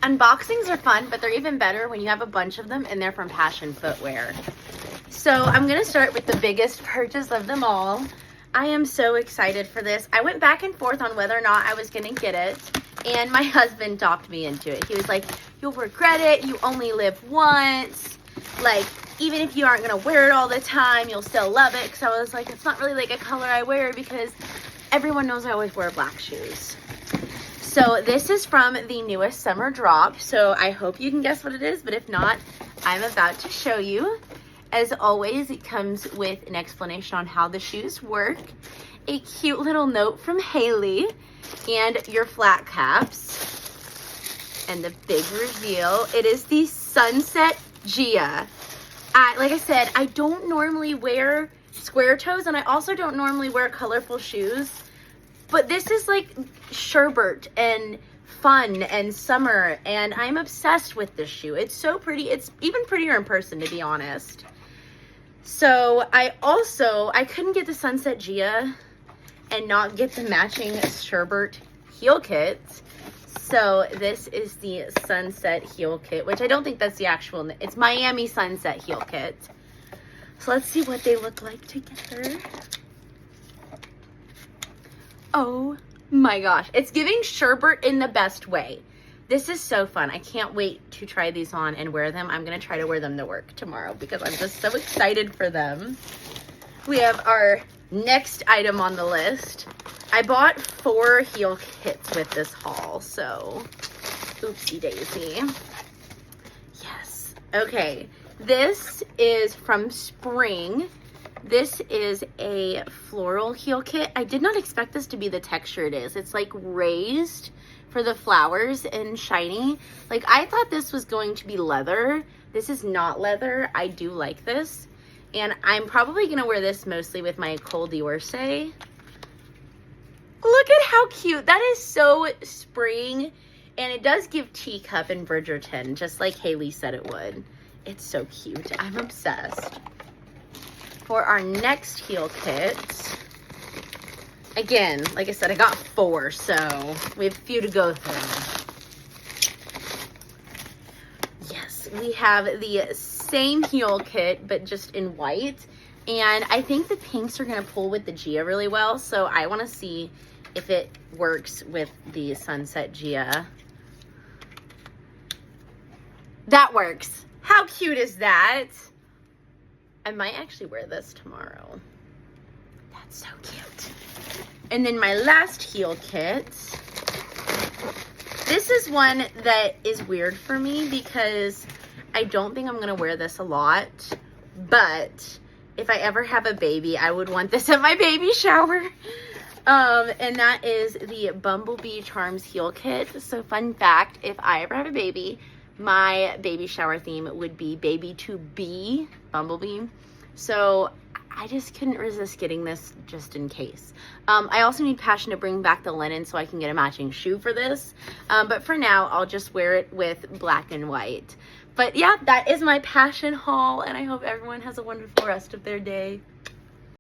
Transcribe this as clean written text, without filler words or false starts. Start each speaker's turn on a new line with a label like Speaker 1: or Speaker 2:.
Speaker 1: Unboxings are fun, but they're even better when you have a bunch of them and they're from Passion footwear. So I'm gonna start with the biggest purchase of them all. I am so excited for this. I went back and forth on whether or not I was gonna get it, and my husband talked me into it. He was like, you'll regret it, you only live once. Like, even if you aren't gonna wear it all the time, you'll still love it. Because I was like, it's not really like a color I wear because everyone knows I always wear black shoes. So this is from the newest summer drop. So I hope you can guess what it is, but if not, I'm about to show you. As always, it comes with an explanation on how the shoes work, a cute little note from Haley, and your flat caps, and the big reveal. It is the Sunset Gia. Like I said, I don't normally wear square toes, and I also don't normally wear colorful shoes, but this is like sherbet and fun and summer, and I'm obsessed with this shoe. It's so pretty. It's even prettier in person, to be honest. So I couldn't get the Sunset Gia and not get the matching sherbet heel kit. So this is the Sunset heel kit, which I don't think that's the actual, it's Miami Sunset heel kit. So let's see what they look like together. Oh my gosh, it's giving sherbet in the best way. This is so fun. I can't wait to try these on and wear them. I'm gonna try to wear them to work tomorrow because I'm just so excited for them. We have our next item on the list. I bought 4 heel kits with this haul, so oopsie daisy. Yes, okay. This is from Spring. This is a floral heel kit. I did not expect this to be the texture it is. It's like raised for the flowers and shiny. Like, I thought this was going to be leather. This is not leather. I do like this. And I'm probably gonna wear this mostly with my Col d'Orsay. Look at how cute. That is so spring. And it does give teacup and Bridgerton, just like Haley said it would. It's so cute. I'm obsessed. For our next heel kit, again, like I said, I got 4, so we have a few to go through. Yes, we have the same heel kit, but just in white. And I think the pinks are gonna pull with the Gia really well, so I wanna see if it works with the Sunset Gia. That works. How cute is that? I might actually wear this tomorrow. That's so cute. And then my last heel kit. This is one that is weird for me because I don't think I'm gonna wear this a lot, but if I ever have a baby, I would want this at my baby shower. And that is the Bumblebee Charms heel kit. So fun fact, if I ever have a baby, my baby shower theme would be baby to be Bumblebee. So I just couldn't resist getting this just in case. I also need Passion to bring back the linen so I can get a matching shoe for this. But for now, I'll just wear it with black and white. But yeah, that is my Passion haul, and I hope everyone has a wonderful rest of their day.